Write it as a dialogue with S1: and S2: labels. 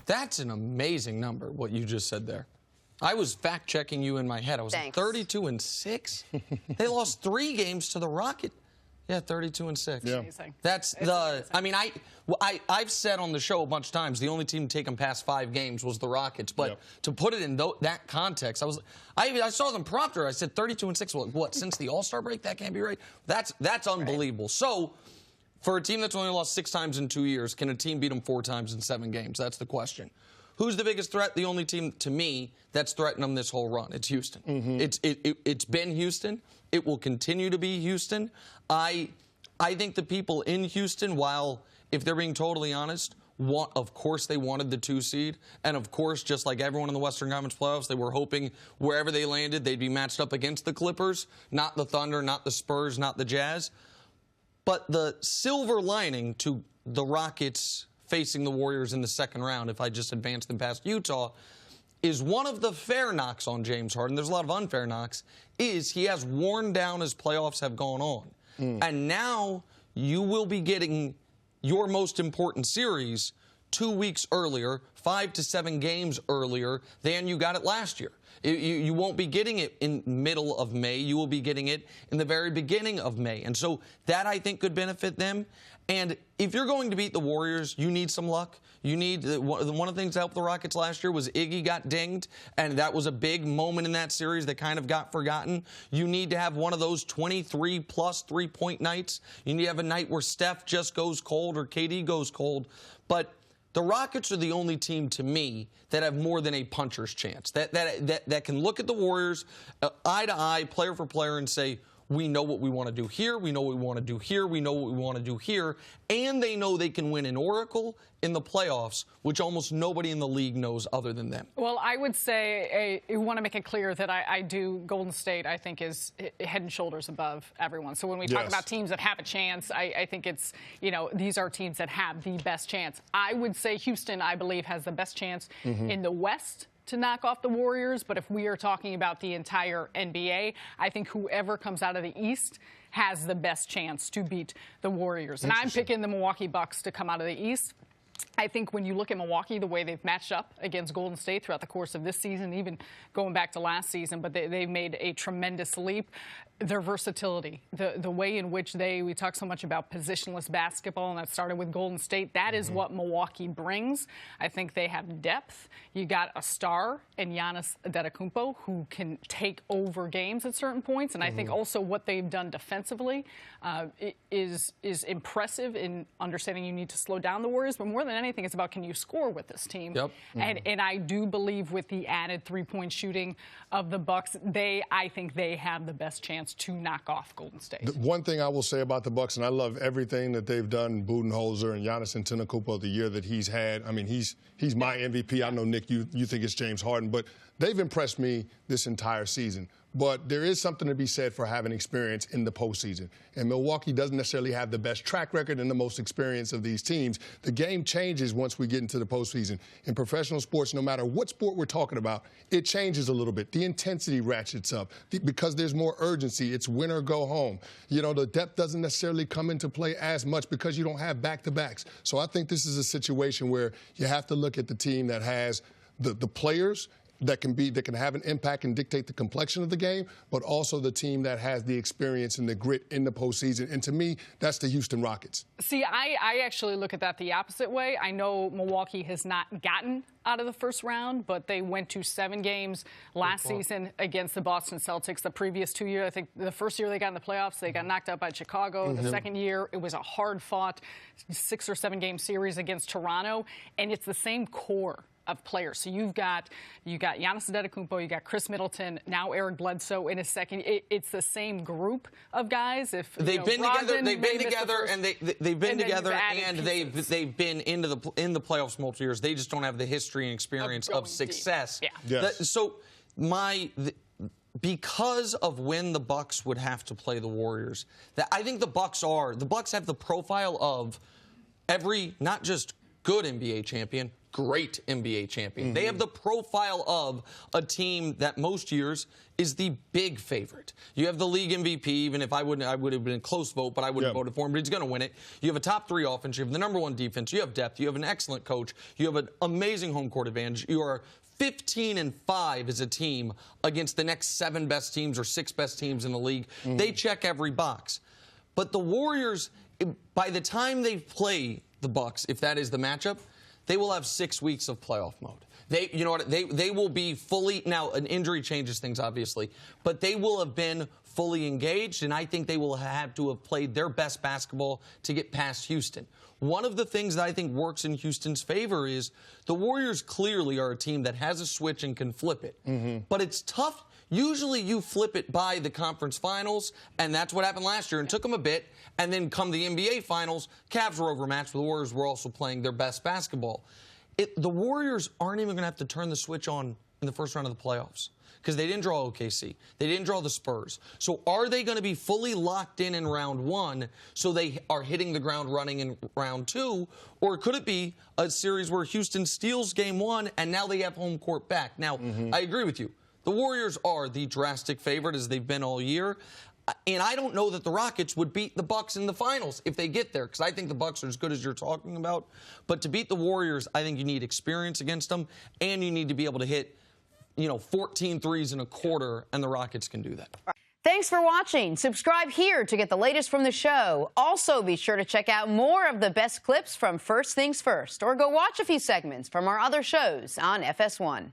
S1: That's an amazing number, what you just said there. I was fact-checking you in my head. I was like, 32-6? They lost 3 games to the Rockets. Yeah, 32-6.
S2: Yeah.
S3: Amazing.
S1: That's
S3: amazing.
S1: I mean, I've said on the show a bunch of times the only team to take them past 5 games was the Rockets. But to put it in that context, I saw them prompter. I said 32-6. Well, what, since the All-Star break? That can't be right. That's unbelievable. Right. So for a team that's only lost 6 times in 2 years, can a team beat them 4 times in 7 games? That's the question. Who's the biggest threat? The only team, to me, that's threatened them this whole run. It's Houston. It's been Houston. It will continue to be Houston. I think the people in Houston, while, if they're being totally honest, of course they wanted the 2 seed. And, of course, just like everyone in the Western Conference playoffs, they were hoping wherever they landed, they'd be matched up against the Clippers, not the Thunder, not the Spurs, not the Jazz. But the silver lining to the Rockets facing the Warriors in the second round, if I just advance them past Utah, is one of the fair knocks on James Harden. There's a lot of unfair knocks, is he has worn down as playoffs have gone on. And now you will be getting your most important series 2 weeks earlier, 5 to 7 games earlier than you got it last year. You won't be getting it in middle of May. You will be getting it in the very beginning of May. And so that, I think, could benefit them. And if you're going to beat the Warriors, you need some luck. You need one of the things that helped the Rockets last year was Iggy got dinged, and that was a big moment in that series that kind of got forgotten. You need to have one of those 23-plus three-point nights. You need to have a night where Steph just goes cold or KD goes cold. But the Rockets are the only team, to me, that have more than a puncher's chance, that can look at the Warriors eye to eye, player for player, and say, we know what we want to do here, we know what we want to do here, we know what we want to do here, and they know they can win in Oracle in the playoffs, which almost nobody in the league knows other than them.
S3: Well, I would say, I want to make it clear that I do, Golden State, I think, is head and shoulders above everyone. So when we talk about teams that have a chance, I think it's, these are teams that have the best chance. I would say Houston, I believe, has the best chance in the West to knock off the Warriors, but if we are talking about the entire NBA, I think whoever comes out of the East has the best chance to beat the Warriors. And I'm picking the Milwaukee Bucks to come out of the East. I think when you look at Milwaukee, the way they've matched up against Golden State throughout the course of this season, even going back to last season, but they've made a tremendous leap. Their versatility, the way in which we talk so much about positionless basketball, and that started with Golden State. That is what Milwaukee brings. I think they have depth. You got a star in Giannis Antetokounmpo who can take over games at certain points, and I think also what they've done defensively is impressive in understanding you need to slow down the Warriors, but more than anything, it's about can you score with this team. And I do believe with the added three-point shooting of the Bucks, I think they have the best chance to knock off Golden State.
S2: The one thing I will say about the Bucks, and I love everything that they've done, Budenholzer and Giannis Antetokounmpo, the year that he's had. I mean, he's my MVP. I know, Nick, you think it's James Harden, but they've impressed me this entire season. But there is something to be said for having experience in the postseason. And Milwaukee doesn't necessarily have the best track record and the most experience of these teams. The game changes once we get into the postseason. In professional sports, no matter what sport we're talking about, it changes a little bit. The intensity ratchets up because there's more urgency. It's win or go home. The depth doesn't necessarily come into play as much because you don't have back-to-backs. So I think this is a situation where you have to look at the team that has the players that can have an impact and dictate the complexion of the game, but also the team that has the experience and the grit in the postseason. And to me, that's the Houston Rockets.
S3: See, I actually look at that the opposite way. I know Milwaukee has not gotten out of the first round, but they went to 7 games last season against the Boston Celtics. The previous 2 years, I think the first year they got in the playoffs, they got knocked out by Chicago. The second year, it was a hard-fought 6 or 7 game series against Toronto, and it's the same core of players. So you've got Giannis Antetokounmpo, you got Chris Middleton, now Eric Bledsoe in a second. It's the same group of guys. If
S1: they've been together, they've been together, and they've been together, and they've been in the playoffs multiple years. They just don't have the history and experience of success. So because of when the Bucks would have to play the Warriors, I think the Bucks have the profile of every not just good NBA champion, great NBA champion. They have the profile of a team that most years is the big favorite. You have the league MVP, even if I would have been a close vote, but I wouldn't have voted for him, but he's going to win it. You have a top 3 offense. You have the #1 defense. You have depth. You have an excellent coach. You have an amazing home court advantage. You are 15-5 as a team against the next 7 best teams or 6 best teams in the league. They check every box. But the Warriors, by the time they play the Bucks, if that is the matchup, they will have 6 weeks of playoff mode. You know what? They will be fully, now an injury changes things obviously, but they will have been fully engaged, and I think they will have to have played their best basketball to get past Houston. One of the things that I think works in Houston's favor is the Warriors clearly are a team that has a switch and can flip it. But it's tough. Usually you flip it by the conference finals, and that's what happened last year, and took them a bit. And then come the NBA finals, Cavs were overmatched, but the Warriors were also playing their best basketball. The Warriors aren't even going to have to turn the switch on in the first round of the playoffs because they didn't draw OKC. They didn't draw the Spurs. So are they going to be fully locked in round 1 so they are hitting the ground running in round 2? Or could it be a series where Houston steals game 1 and now they have home court back? Now, I agree with you. The Warriors are the drastic favorite as they've been all year. And I don't know that the Rockets would beat the Bucks in the finals if they get there, because I think the Bucks are as good as you're talking about. But to beat the Warriors, I think you need experience against them, and you need to be able to hit, 14 threes in a quarter, and the Rockets can do that.
S4: Thanks for watching. Subscribe here to get the latest from the show. Also, be sure to check out more of the best clips from First Things First, or go watch a few segments from our other shows on FS1.